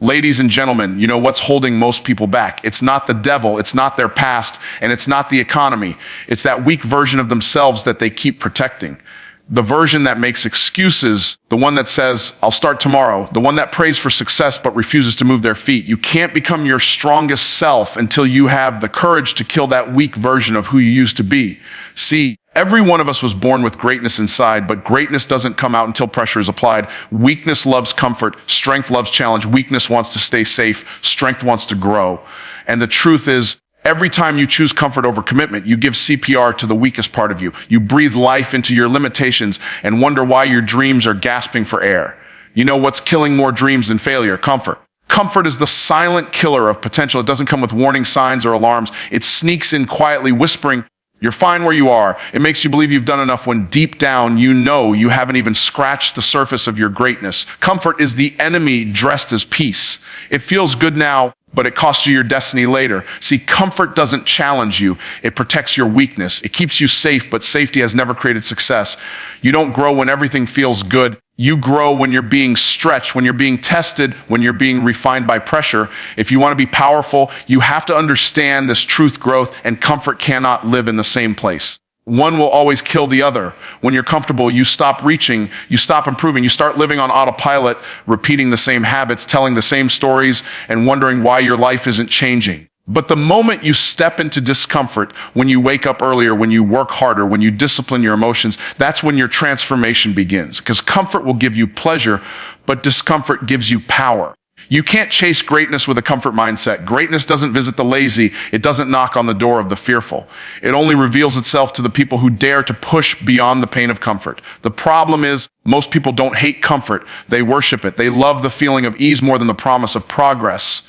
Ladies and gentlemen, you know what's holding most people back? It's not the devil, it's not their past, and it's not the economy. It's that weak version of themselves that they keep protecting. The version that makes excuses, the one that says, I'll start tomorrow, the one that prays for success but refuses to move their feet. You can't become your strongest self until you have the courage to kill that weak version of who you used to be. See, every one of us was born with greatness inside, but greatness doesn't come out until pressure is applied. Weakness loves comfort, strength loves challenge. Weakness wants to stay safe, strength wants to grow. And the truth is, every time you choose comfort over commitment, you give CPR to the weakest part of you. You breathe life into your limitations and wonder why your dreams are gasping for air. You know what's killing more dreams than failure? Comfort. Comfort is the silent killer of potential. It doesn't come with warning signs or alarms. It sneaks in quietly, whispering, you're fine where you are. It makes you believe you've done enough when deep down you know you haven't even scratched the surface of your greatness. Comfort is the enemy dressed as peace. It feels good now, but it costs you your destiny later. See, comfort doesn't challenge you. It protects your weakness. It keeps you safe, but safety has never created success. You don't grow when everything feels good. You grow when you're being stretched, when you're being tested, when you're being refined by pressure. If you want to be powerful, you have to understand this truth growth, and comfort cannot live in the same place. One will always kill the other. When you're comfortable, you stop reaching, you stop improving, you start living on autopilot, repeating the same habits, telling the same stories, and wondering why your life isn't changing. But the moment you step into discomfort, when you wake up earlier, when you work harder, when you discipline your emotions, that's when your transformation begins. Because comfort will give you pleasure, but discomfort gives you power. You can't chase greatness with a comfort mindset. Greatness doesn't visit the lazy. It doesn't knock on the door of the fearful. It only reveals itself to the people who dare to push beyond the pain of comfort. The problem is, most people don't hate comfort. They worship it. They love the feeling of ease more than the promise of progress.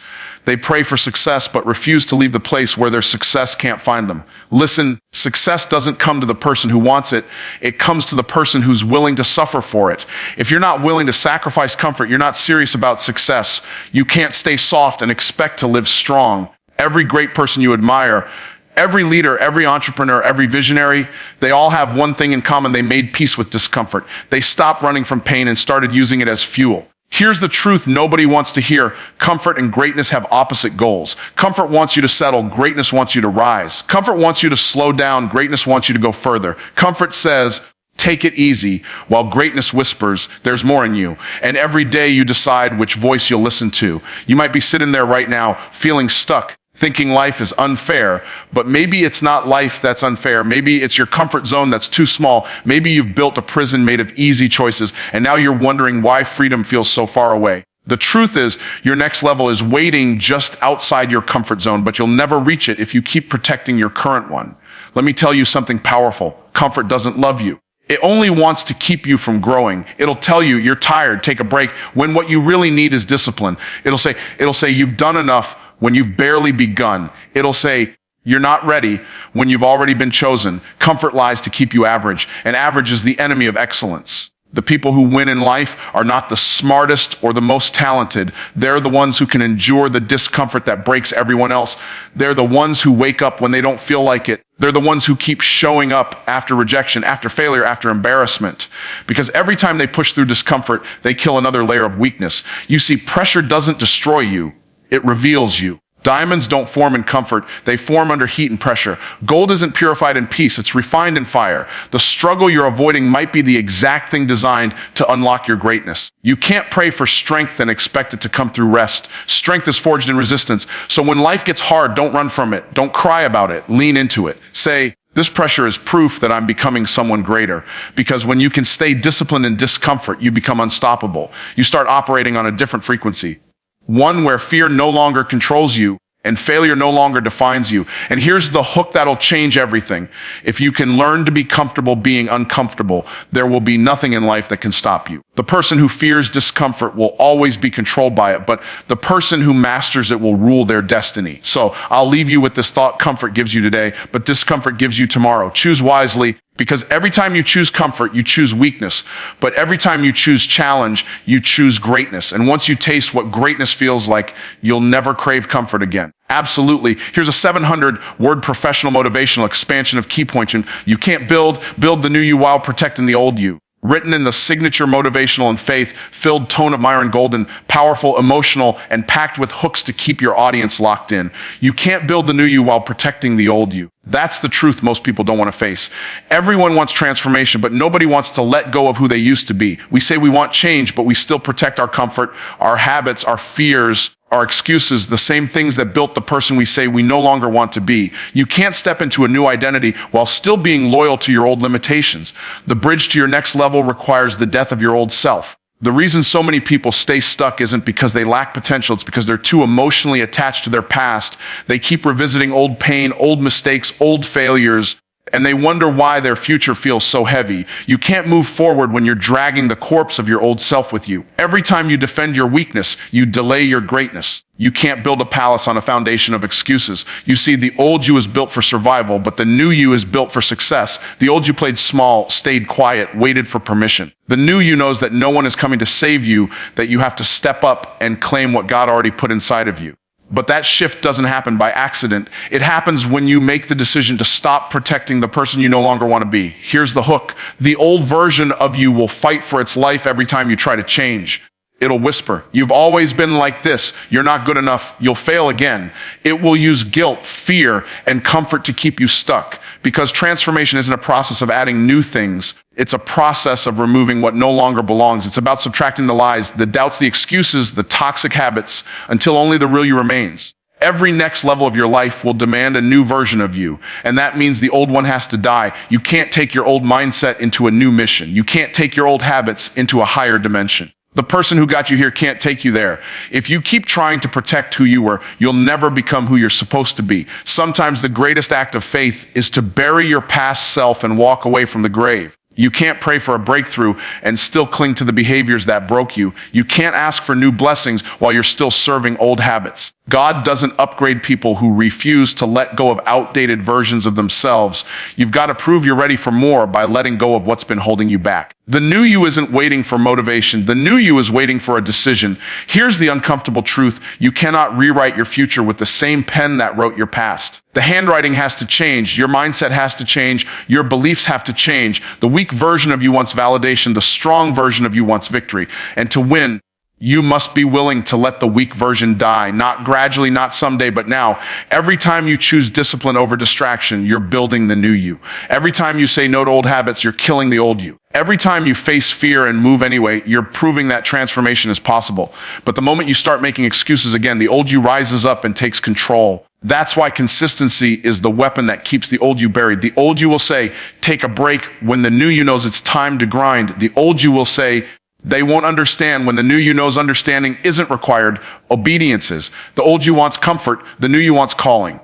They pray for success, but refuse to leave the place where their success can't find them. Listen, success doesn't come to the person who wants it. It comes to the person who's willing to suffer for it. If you're not willing to sacrifice comfort, you're not serious about success. You can't stay soft and expect to live strong. Every great person you admire, every leader, every entrepreneur, every visionary, they all have one thing in common. They made peace with discomfort. They stopped running from pain and started using it as fuel. Here's the truth nobody wants to hear. Comfort and greatness have opposite goals. Comfort wants you to settle. Greatness wants you to rise. Comfort wants you to slow down. Greatness wants you to go further. Comfort says, take it easy, while greatness whispers, there's more in you. And every day you decide which voice you'll listen to. You might be sitting there right now feeling stuck, thinking life is unfair, but maybe it's not life that's unfair. Maybe it's your comfort zone that's too small. Maybe you've built a prison made of easy choices, and now you're wondering why freedom feels so far away. The truth is, your next level is waiting just outside your comfort zone, but you'll never reach it if you keep protecting your current one. Let me tell you something powerful. Comfort doesn't love you. It only wants to keep you from growing. It'll tell you you're tired, take a break, when what you really need is discipline. It'll say you've done enough when you've barely begun. It'll say, you're not ready when you've already been chosen. Comfort lies to keep you average, and average is the enemy of excellence. The people who win in life are not the smartest or the most talented. They're the ones who can endure the discomfort that breaks everyone else. They're the ones who wake up when they don't feel like it. They're the ones who keep showing up after rejection, after failure, after embarrassment. Because every time they push through discomfort, they kill another layer of weakness. You see, pressure doesn't destroy you. It reveals you. Diamonds don't form in comfort. They form under heat and pressure. Gold isn't purified in peace. It's refined in fire. The struggle you're avoiding might be the exact thing designed to unlock your greatness. You can't pray for strength and expect it to come through rest. Strength is forged in resistance. So when life gets hard, don't run from it. Don't cry about it. Lean into it. Say, this pressure is proof that I'm becoming someone greater. Because when you can stay disciplined in discomfort, you become unstoppable. You start operating on a different frequency. One where fear no longer controls you and failure no longer defines you. And here's the hook that'll change everything. If you can learn to be comfortable being uncomfortable, there will be nothing in life that can stop you. The person who fears discomfort will always be controlled by it, but the person who masters it will rule their destiny. So I'll leave you with this thought: comfort gives you today, but discomfort gives you tomorrow. Choose wisely, because every time you choose comfort, you choose weakness. But every time you choose challenge, you choose greatness. And once you taste what greatness feels like, you'll never crave comfort again. Absolutely. Here's a 700-word professional motivational expansion of key points. You can't build the new you while protecting the old you. written in the signature motivational and faith-filled tone of Myron Golden, powerful, emotional, and packed with hooks to keep your audience locked in. You can't build the new you while protecting the old you. That's the truth most people don't want to face. Everyone wants transformation, but nobody wants to let go of who they used to be. We say we want change, but we still protect our comfort, our habits, our fears, our excuses, the same things that built the person we say we no longer want to be. You can't step into a new identity while still being loyal to your old limitations. The bridge to your next level requires the death of your old self. The reason so many people stay stuck isn't because they lack potential. It's because they're too emotionally attached to their past. They keep revisiting old pain, old mistakes, old failures, and they wonder why their future feels so heavy. You can't move forward when you're dragging the corpse of your old self with you. Every time you defend your weakness, you delay your greatness. You can't build a palace on a foundation of excuses. You see, the old you is built for survival, but the new you is built for success. The old you played small, stayed quiet, waited for permission. The new you knows that no one is coming to save you, that you have to step up and claim what God already put inside of you. But that shift doesn't happen by accident. It happens when you make the decision to stop protecting the person you no longer want to be. Here's the hook. The old version of you will fight for its life every time you try to change. It'll whisper, "You've always been like this. You're not good enough. You'll fail again." It will use guilt, fear, and comfort to keep you stuck. Because transformation isn't a process of adding new things. It's a process of removing what no longer belongs. It's about subtracting the lies, the doubts, the excuses, the toxic habits, until only the real you remains. Every next level of your life will demand a new version of you, and that means the old one has to die. You can't take your old mindset into a new mission. You can't take your old habits into a higher dimension. The person who got you here can't take you there. If you keep trying to protect who you were, you'll never become who you're supposed to be. Sometimes the greatest act of faith is to bury your past self and walk away from the grave. You can't pray for a breakthrough and still cling to the behaviors that broke you. You can't ask for new blessings while you're still serving old habits. God doesn't upgrade people who refuse to let go of outdated versions of themselves. You've got to prove you're ready for more by letting go of what's been holding you back. The new you isn't waiting for motivation. The new you is waiting for a decision. Here's the uncomfortable truth. You cannot rewrite your future with the same pen that wrote your past. The handwriting has to change. Your mindset has to change. Your beliefs have to change. The weak version of you wants validation. The strong version of you wants victory. And to win, you must be willing to let the weak version die, not gradually, not someday, but now. Every time you choose discipline over distraction, you're building the new you. Every time you say no to old habits, you're killing the old you. Every time you face fear and move anyway, you're proving that transformation is possible. But the moment you start making excuses again, the old you rises up and takes control. That's why consistency is the weapon that keeps the old you buried. The old you will say, take a break when the new you knows it's time to grind. The old you will say, they won't understand when the new you knows understanding isn't required. Obedience is. The old you wants comfort. The new you wants calling.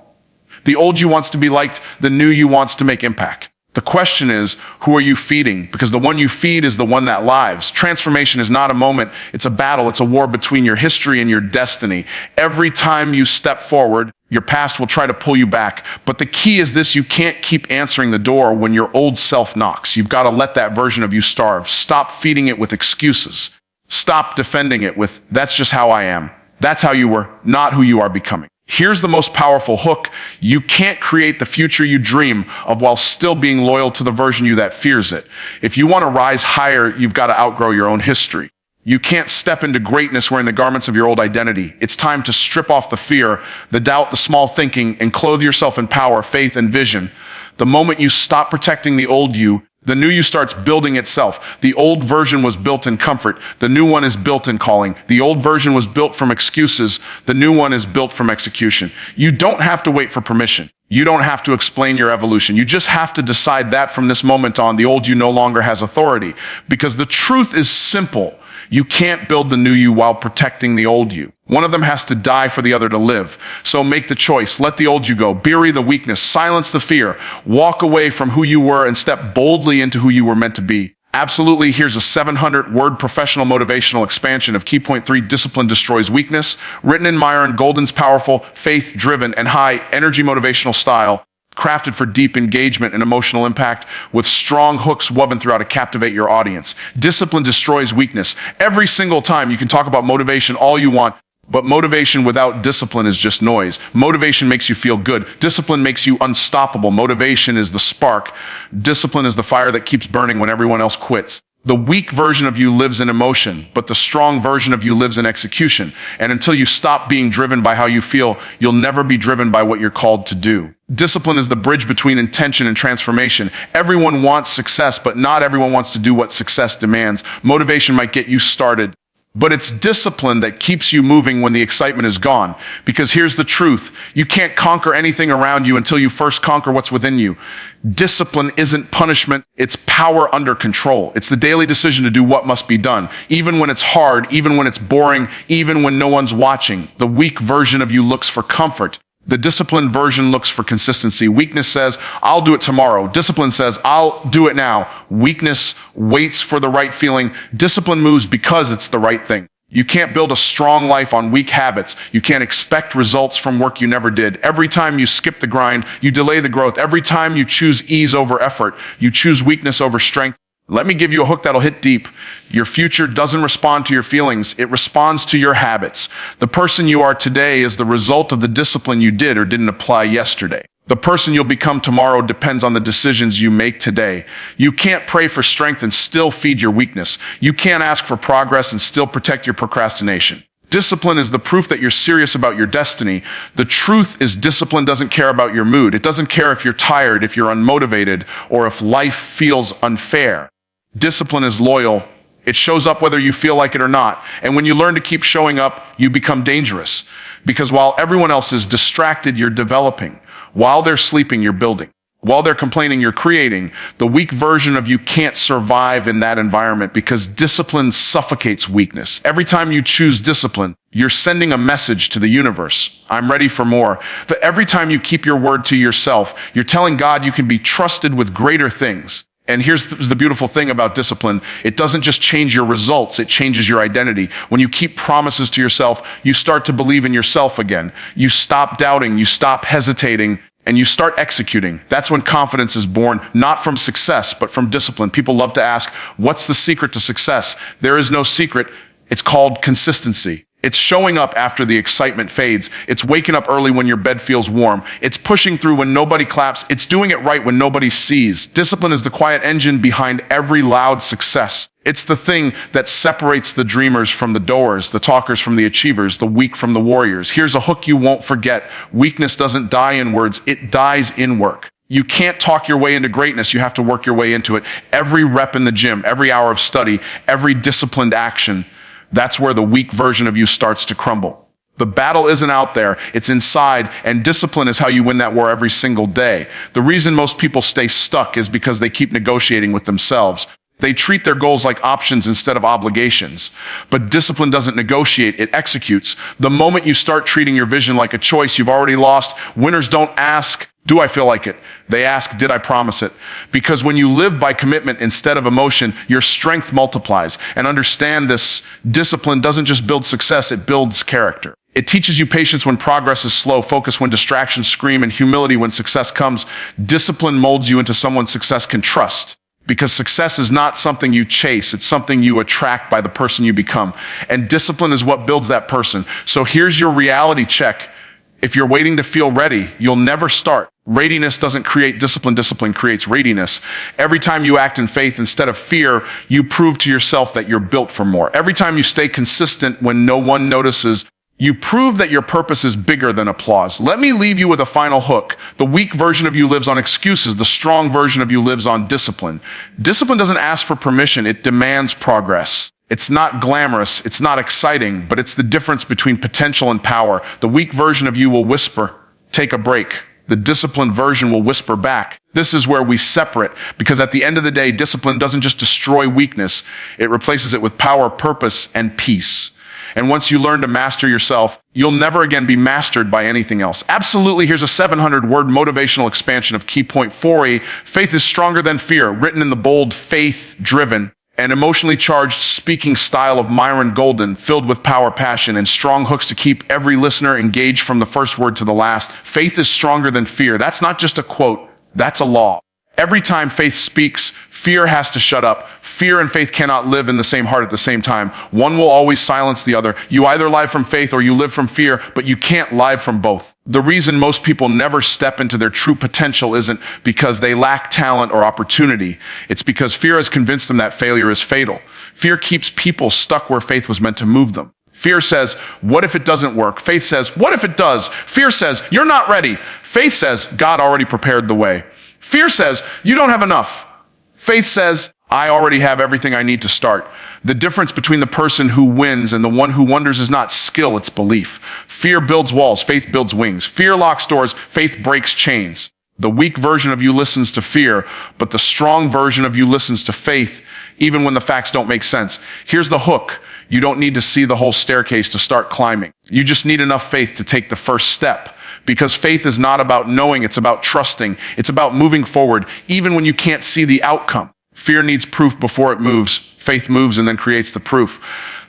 The old you wants to be liked. The new you wants to make impact. The question is, who are you feeding? Because the one you feed is the one that lives. Transformation is not a moment. It's a battle. It's a war between your history and your destiny. Every time you step forward, your past will try to pull you back. But the key is this: you can't keep answering the door when your old self knocks. You've got to let that version of you starve. Stop feeding it with excuses. Stop defending it with, that's just how I am. That's how you were, not who you are becoming. Here's the most powerful hook. You can't create the future you dream of while still being loyal to the version of you that fears it. If you want to rise higher, you've got to outgrow your own history. You can't step into greatness wearing the garments of your old identity. It's time to strip off the fear, the doubt, the small thinking, and clothe yourself in power, faith, and vision. The moment you stop protecting the old you, the new you starts building itself. The old version was built in comfort. The new one is built in calling. The old version was built from excuses. The new one is built from execution. You don't have to wait for permission. You don't have to explain your evolution. You just have to decide that from this moment on, the old you no longer has authority. Because the truth is simple. You can't build the new you while protecting the old you. One of them has to die for the other to live. So make the choice. Let the old you go. Bury the weakness. Silence the fear. Walk away from who you were and step boldly into who you were meant to be. Absolutely, here's a 700-word professional motivational expansion of Key Point 3, Discipline Destroys Weakness, written in Myron Golden's powerful, faith-driven, and high-energy motivational style, crafted for deep engagement and emotional impact with strong hooks woven throughout to captivate your audience. Discipline destroys weakness. Every single time you can talk about motivation all you want, but motivation without discipline is just noise. Motivation makes you feel good. Discipline makes you unstoppable. Motivation is the spark. Discipline is the fire that keeps burning when everyone else quits. The weak version of you lives in emotion, but the strong version of you lives in execution. And until you stop being driven by how you feel, you'll never be driven by what you're called to do. Discipline is the bridge between intention and transformation. Everyone wants success, but not everyone wants to do what success demands. Motivation might get you started, but it's discipline that keeps you moving when the excitement is gone. Because here's the truth. You can't conquer anything around you until you first conquer what's within you. Discipline isn't punishment. It's power under control. It's the daily decision to do what must be done, even when it's hard, even when it's boring, even when no one's watching. The weak version of you looks for comfort. The disciplined version looks for consistency. Weakness says, I'll do it tomorrow. Discipline says, I'll do it now. Weakness waits for the right feeling. Discipline moves because it's the right thing. You can't build a strong life on weak habits. You can't expect results from work you never did. Every time you skip the grind, you delay the growth. Every time you choose ease over effort, you choose weakness over strength. Let me give you a hook that'll hit deep. Your future doesn't respond to your feelings. It responds to your habits. The person you are today is the result of the discipline you did or didn't apply yesterday. The person you'll become tomorrow depends on the decisions you make today. You can't pray for strength and still feed your weakness. You can't ask for progress and still protect your procrastination. Discipline is the proof that you're serious about your destiny. The truth is discipline doesn't care about your mood. It doesn't care if you're tired, if you're unmotivated, or if life feels unfair. Discipline is loyal. It shows up whether you feel like it or not. And when you learn to keep showing up, you become dangerous. Because while everyone else is distracted, you're developing. While they're sleeping, you're building. While they're complaining, you're creating. The weak version of you can't survive in that environment because discipline suffocates weakness. Every time you choose discipline, you're sending a message to the universe. I'm ready for more. But every time you keep your word to yourself, you're telling God you can be trusted with greater things. And here's the beautiful thing about discipline. It doesn't just change your results, it changes your identity. When you keep promises to yourself, you start to believe in yourself again. You stop doubting, you stop hesitating, and you start executing. That's when confidence is born, not from success, but from discipline. People love to ask, what's the secret to success? There is no secret. It's called consistency. It's showing up after the excitement fades. It's waking up early when your bed feels warm. It's pushing through when nobody claps. It's doing it right when nobody sees. Discipline is the quiet engine behind every loud success. It's the thing that separates the dreamers from the doers, the talkers from the achievers, the weak from the warriors. Here's a hook you won't forget. Weakness doesn't die in words. It dies in work. You can't talk your way into greatness. You have to work your way into it. Every rep in the gym, every hour of study, every disciplined action, that's where the weak version of you starts to crumble. The battle isn't out there, it's inside, and discipline is how you win that war every single day. The reason most people stay stuck is because they keep negotiating with themselves. They treat their goals like options instead of obligations. But discipline doesn't negotiate, it executes. The moment you start treating your vision like a choice, you've already lost. Winners don't ask, do I feel like it? They ask, did I promise it? Because when you live by commitment instead of emotion, your strength multiplies. And understand this, discipline doesn't just build success, it builds character. It teaches you patience when progress is slow, focus when distractions scream, and humility when success comes. Discipline molds you into someone success can trust. Because success is not something you chase, it's something you attract by the person you become. And discipline is what builds that person. So here's your reality check. If you're waiting to feel ready, you'll never start. Readiness doesn't create discipline, discipline creates readiness. Every time you act in faith instead of fear, you prove to yourself that you're built for more. Every time you stay consistent when no one notices, you prove that your purpose is bigger than applause. Let me leave you with a final hook. The weak version of you lives on excuses. The strong version of you lives on discipline. Discipline doesn't ask for permission. It demands progress. It's not glamorous. It's not exciting, but it's the difference between potential and power. The weak version of you will whisper, take a break. The disciplined version will whisper back. This is where we separate, because at the end of the day, discipline doesn't just destroy weakness. It replaces it with power, purpose, and peace. And once you learn to master yourself, you'll never again be mastered by anything else. Absolutely, here's a 700-word motivational expansion of key point 4A. Faith is stronger than fear, written in the bold, faith-driven, and emotionally charged speaking style of Myron Golden, filled with power, passion, and strong hooks to keep every listener engaged from the first word to the last. Faith is stronger than fear. That's not just a quote, that's a law. Every time faith speaks, Fear has to shut up. Fear and faith cannot live in the same heart at the same time. One will always silence the other. You either live from faith or you live from fear, but you can't live from both. The reason most people never step into their true potential isn't because they lack talent or opportunity. It's because fear has convinced them that failure is fatal. Fear keeps people stuck where faith was meant to move them. Fear says, what if it doesn't work? Faith says, what if it does? Fear says, you're not ready. Faith says, God already prepared the way. Fear says, you don't have enough. Faith says, I already have everything I need to start. The difference between the person who wins and the one who wonders is not skill, it's belief. Fear builds walls, faith builds wings. Fear locks doors, faith breaks chains. The weak version of you listens to fear, but the strong version of you listens to faith, even when the facts don't make sense. Here's the hook. You don't need to see the whole staircase to start climbing. You just need enough faith to take the first step. Because faith is not about knowing, it's about trusting. It's about moving forward, even when you can't see the outcome. Fear needs proof before it moves. Faith moves and then creates the proof.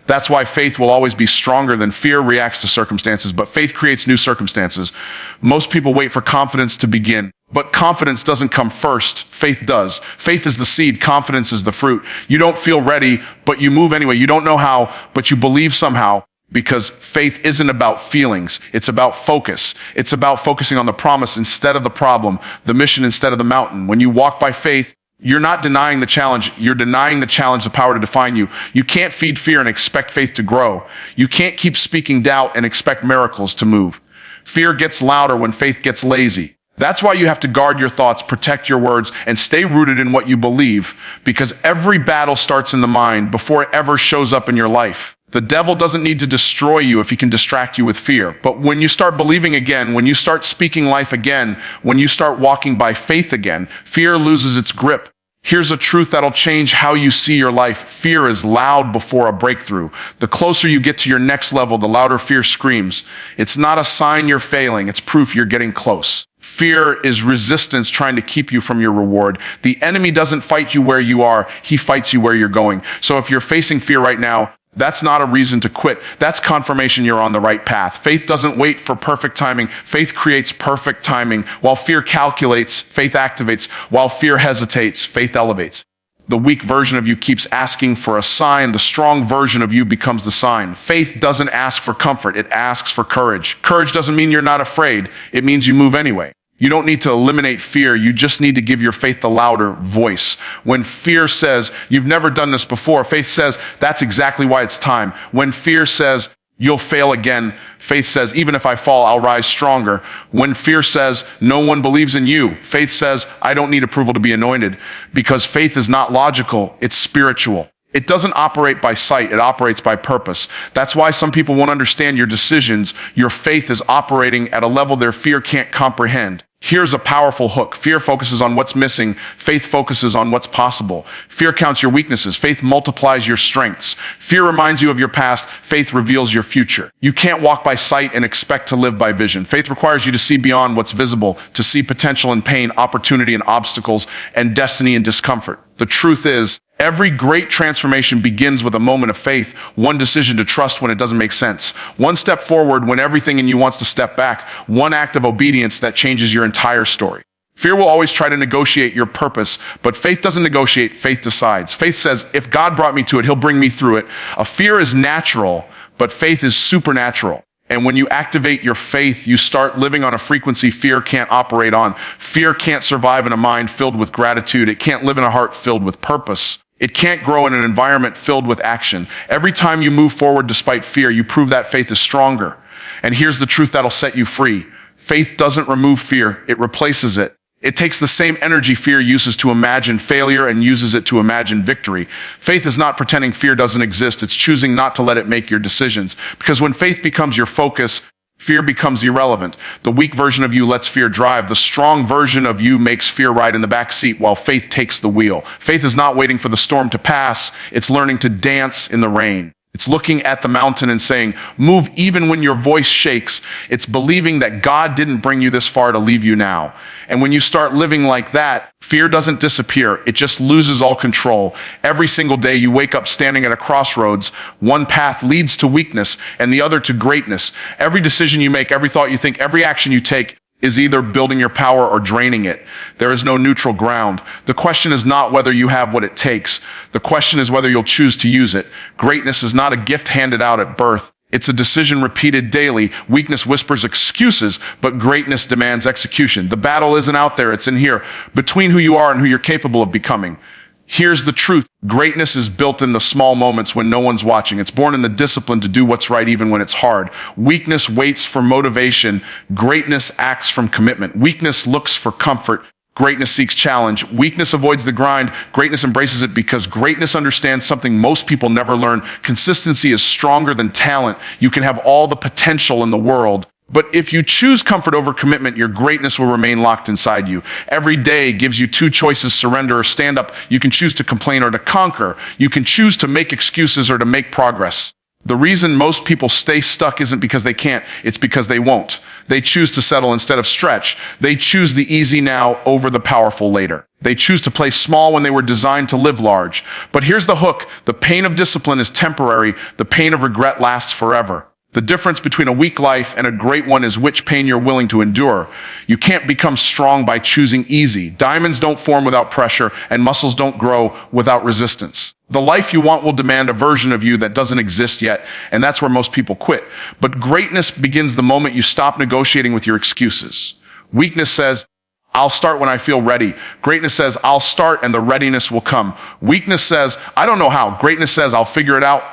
That's why faith will always be stronger than fear reacts to circumstances, but faith creates new circumstances. Most people wait for confidence to begin, but confidence doesn't come first. Faith does. Faith is the seed, confidence is the fruit. You don't feel ready, but you move anyway. You don't know how, but you believe somehow. Because faith isn't about feelings. It's about focus. It's about focusing on the promise instead of the problem, the mission instead of the mountain. When you walk by faith, you're not denying the challenge. You're denying the challenge, the power to define you. You can't feed fear and expect faith to grow. You can't keep speaking doubt and expect miracles to move. Fear gets louder when faith gets lazy. That's why you have to guard your thoughts, protect your words, and stay rooted in what you believe, because every battle starts in the mind before it ever shows up in your life. The devil doesn't need to destroy you if he can distract you with fear. But when you start believing again, when you start speaking life again, when you start walking by faith again, fear loses its grip. Here's a truth that'll change how you see your life. Fear is loud before a breakthrough. The closer you get to your next level, the louder fear screams. It's not a sign you're failing. It's proof you're getting close. Fear is resistance trying to keep you from your reward. The enemy doesn't fight you where you are. He fights you where you're going. So if you're facing fear right now, that's not a reason to quit. That's confirmation you're on the right path. Faith doesn't wait for perfect timing. Faith creates perfect timing. While fear calculates, faith activates. While fear hesitates, faith elevates. The weak version of you keeps asking for a sign. The strong version of you becomes the sign. Faith doesn't ask for comfort. It asks for courage. Courage doesn't mean you're not afraid. It means you move anyway. You don't need to eliminate fear. You just need to give your faith the louder voice. When fear says, you've never done this before, faith says, that's exactly why it's time. When fear says, you'll fail again, faith says, even if I fall, I'll rise stronger. When fear says, no one believes in you, faith says, I don't need approval to be anointed. Because faith is not logical, it's spiritual. It doesn't operate by sight, it operates by purpose. That's why some people won't understand your decisions. Your faith is operating at a level their fear can't comprehend. Here's a powerful hook. Fear focuses on what's missing. Faith focuses on what's possible. Fear counts your weaknesses. Faith multiplies your strengths. Fear reminds you of your past. Faith reveals your future. You can't walk by sight and expect to live by vision. Faith requires you to see beyond what's visible, to see potential in pain, opportunity in obstacles, and destiny in discomfort. The truth is, every great transformation begins with a moment of faith, one decision to trust when it doesn't make sense, one step forward when everything in you wants to step back, one act of obedience that changes your entire story. Fear will always try to negotiate your purpose, but faith doesn't negotiate, faith decides. Faith says, if God brought me to it, he'll bring me through it. A fear is natural, but faith is supernatural. And when you activate your faith, you start living on a frequency fear can't operate on. Fear can't survive in a mind filled with gratitude. It can't live in a heart filled with purpose. It can't grow in an environment filled with action. Every time you move forward despite fear, you prove that faith is stronger. And here's the truth that'll set you free. Faith doesn't remove fear, it replaces it. It takes the same energy fear uses to imagine failure and uses it to imagine victory. Faith is not pretending fear doesn't exist. It's choosing not to let it make your decisions. Because when faith becomes your focus, fear becomes irrelevant. The weak version of you lets fear drive. The strong version of you makes fear ride in the back seat while faith takes the wheel. Faith is not waiting for the storm to pass. It's learning to dance in the rain. It's looking at the mountain and saying, move even when your voice shakes. It's believing that God didn't bring you this far to leave you now. And when you start living like that, fear doesn't disappear. It just loses all control. Every single day you wake up standing at a crossroads. One path leads to weakness and the other to greatness. Every decision you make, every thought you think, every action you take is either building your power or draining it. There is no neutral ground. The question is not whether you have what it takes. The question is whether you'll choose to use it. Greatness is not a gift handed out at birth. It's a decision repeated daily. Weakness whispers excuses, but greatness demands execution. The battle isn't out there, it's in here, between who you are and who you're capable of becoming. Here's the truth. Greatness is built in the small moments when no one's watching. It's born in the discipline to do what's right even when it's hard. Weakness waits for motivation. Greatness acts from commitment. Weakness looks for comfort. Greatness seeks challenge. Weakness avoids the grind. Greatness embraces it because greatness understands something most people never learn. Consistency is stronger than talent. You can have all the potential in the world, but if you choose comfort over commitment, your greatness will remain locked inside you. Every day gives you two choices: surrender or stand up. You can choose to complain or to conquer. You can choose to make excuses or to make progress. The reason most people stay stuck isn't because they can't, it's because they won't. They choose to settle instead of stretch. They choose the easy now over the powerful later. They choose to play small when they were designed to live large. But here's the hook. The pain of discipline is temporary. The pain of regret lasts forever. The difference between a weak life and a great one is which pain you're willing to endure. You can't become strong by choosing easy. Diamonds don't form without pressure, and muscles don't grow without resistance. The life you want will demand a version of you that doesn't exist yet, and that's where most people quit. But greatness begins the moment you stop negotiating with your excuses. Weakness says, I'll start when I feel ready. Greatness says, I'll start and the readiness will come. Weakness says, I don't know how. Greatness says, I'll figure it out.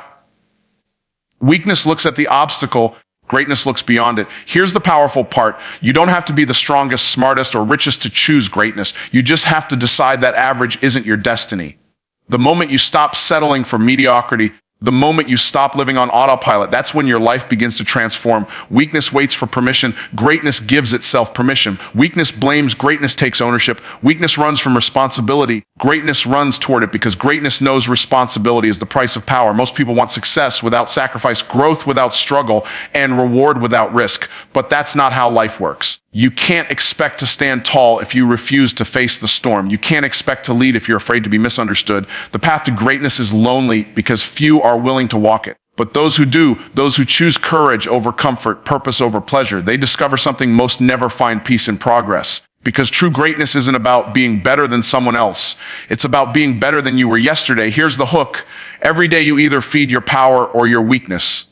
Weakness looks at the obstacle. Greatness looks beyond it. Here's the powerful part. You don't have to be the strongest, smartest, or richest to choose greatness. You just have to decide that average isn't your destiny. The moment you stop settling for mediocrity, the moment you stop living on autopilot, that's when your life begins to transform. Weakness waits for permission. Greatness gives itself permission. Weakness blames. Greatness takes ownership. Weakness runs from responsibility. Greatness runs toward it because greatness knows responsibility is the price of power. Most people want success without sacrifice, growth without struggle, and reward without risk. But that's not how life works. You can't expect to stand tall if you refuse to face the storm. You can't expect to lead if you're afraid to be misunderstood. The path to greatness is lonely because few are willing to walk it. But those who do, those who choose courage over comfort, purpose over pleasure, they discover something most never find: peace in progress. Because true greatness isn't about being better than someone else. It's about being better than you were yesterday. Here's the hook. Every day you either feed your power or your weakness.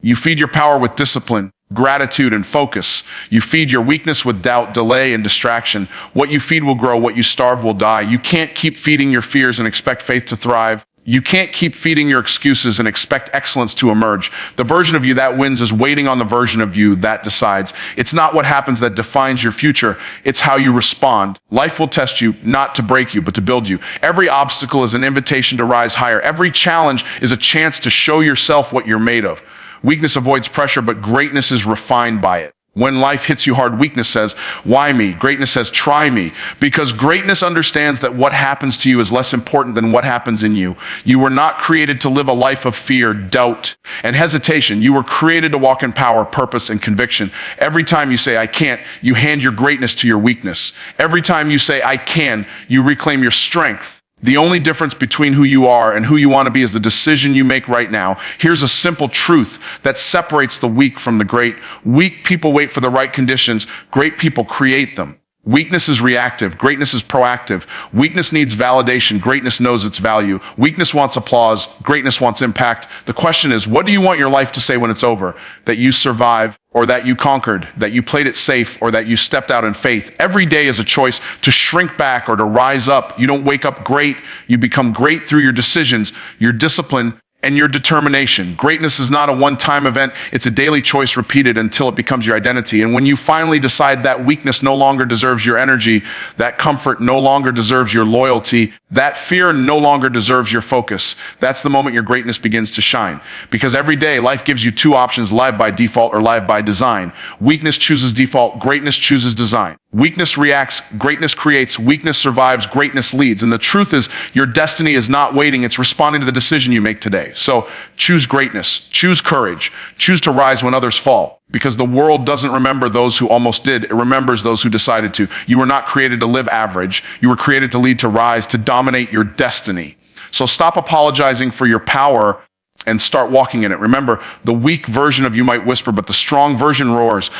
You feed your power with discipline, gratitude, and focus. You feed your weakness with doubt, delay, and distraction. What you feed will grow. What you starve will die. You can't keep feeding your fears and expect faith to thrive. You can't keep feeding your excuses and expect excellence to emerge. The version of you that wins is waiting on the version of you that decides. It's not what happens that defines your future. It's how you respond. Life will test you, not to break you, but to build you. Every obstacle is an invitation to rise higher. Every challenge is a chance to show yourself what you're made of. Weakness avoids pressure, but greatness is refined by it. When life hits you hard, weakness says, why me? Greatness says, try me. Because greatness understands that what happens to you is less important than what happens in you. You were not created to live a life of fear, doubt, and hesitation. You were created to walk in power, purpose, and conviction. Every time you say, I can't, you hand your greatness to your weakness. Every time you say, I can, you reclaim your strength. The only difference between who you are and who you want to be is the decision you make right now. Here's a simple truth that separates the weak from the great. Weak people wait for the right conditions. Great people create them. Weakness is reactive. Greatness is proactive. Weakness needs validation. Greatness knows its value. Weakness wants applause. Greatness wants impact. The question is, what do you want your life to say when it's over? That you survived, or that you conquered, that you played it safe, or that you stepped out in faith? Every day is a choice to shrink back or to rise up. You don't wake up great. You become great through your decisions, your discipline, and your determination. Greatness is not a one-time event. It's a daily choice repeated until it becomes your identity. And when you finally decide that weakness no longer deserves your energy, that comfort no longer deserves your loyalty, that fear no longer deserves your focus, that's the moment your greatness begins to shine. Because every day life gives you two options: live by default or live by design. Weakness chooses default. Greatness chooses design. Weakness reacts, greatness creates. Weakness survives, greatness leads. And the truth is, your destiny is not waiting, it's responding to the decision you make today. So choose greatness, choose courage, choose to rise when others fall. Because the world doesn't remember those who almost did, it remembers those who decided to. You were not created to live average, you were created to lead, to rise, to dominate your destiny. So stop apologizing for your power and start walking in it. Remember, the weak version of you might whisper, but the strong version roars.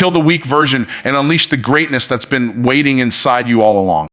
kill the weak version and unleash the greatness that's been waiting inside you all along.